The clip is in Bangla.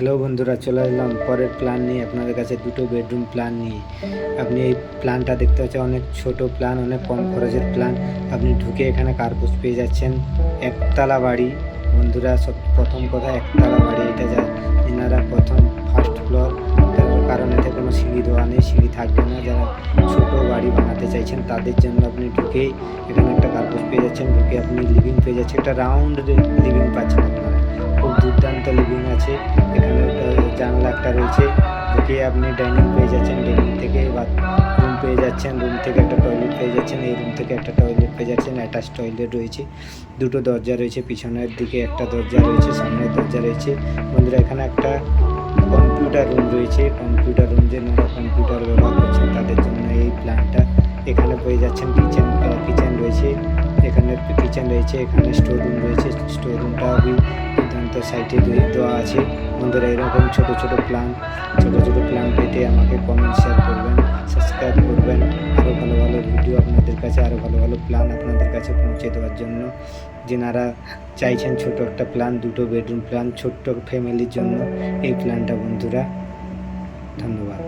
হ্যালো বন্ধুরা, চলে এলাম পরের প্ল্যান নিয়ে আপনাদের কাছে। দুটো বেডরুম প্ল্যান নিয়ে। আপনি এই প্ল্যানটা দেখতে পাচ্ছেন, অনেক ছোট প্ল্যান, অনেক কম খরচের প্ল্যান। আপনি ঢুকে এখানে কার্পোস পেয়ে যাচ্ছেন। একতলা বাড়ি বন্ধুরা, সব প্রথম কথা একতলা বাড়ি। এটা যা এনারা প্রথম ফার্স্ট ফ্লোর, তার কারণ এতে কোনো সিঁড়ি দেওয়া নেই, সিঁড়ি থাকবে না। যারা ছোট বাড়ি বানাতে চাইছেন তাদের জন্য আপনি ঢুকেই এখানে একটা কার্পোস পেয়ে যাচ্ছেন। ঢুকে আপনি লিভিং পেয়ে যাচ্ছেন, একটা রাউন্ড লিভিং পাচ্ছেন আপনারা। খুব দুর্দান্ত লিভিং আছে এখানে। জানলা একটা রয়েছে, ঢুকে আপনি ডাইনিং পেয়ে যাচ্ছেন, ডাইনিং থেকে রুম পেয়ে যাচ্ছেন, রুম থেকে একটা টয়লেট পেয়ে যাচ্ছেন, এই রুম থেকে একটা টয়লেট পেয়ে যাচ্ছেন। অ্যাটাচ টয়লেট রয়েছে, দুটো দরজা রয়েছে, পিছনের দিকে একটা দরজা রয়েছে, সামনের দরজা রয়েছে। বন্ধুরা এখানে একটা কম্পিউটার রুম রয়েছে, কম্পিউটার রুম যে যারা কম্পিউটার ব্যবহার করছেন তাদের জন্য এই প্ল্যানটা। এখানে পেয়ে যাচ্ছেন কিচেন রয়েছে, এখানে কিচেন রয়েছে, এখানে স্টোর রুম রয়েছে। স্টোর রুমটা দুর্দান্ত সাইডে দেওয়া আছে। বন্ধুরা এরকম ছোট ছোট প্ল্যান পেতে আমাকে কমেন্ট শেয়ার করবেন, সাবস্ক্রাইব করবেন। আরও ভালো ভালো ভিডিও আপনাদের কাছে, আরও ভালো ভালো প্ল্যান আপনাদের কাছে পৌঁছে দেওয়ার জন্য। যেনারা চাইছেন ছোট একটা প্ল্যান, দুটো বেডরুম প্ল্যান ছোট্ট ফ্যামিলির জন্য, এই প্ল্যানটা বন্ধুরা। ধন্যবাদ।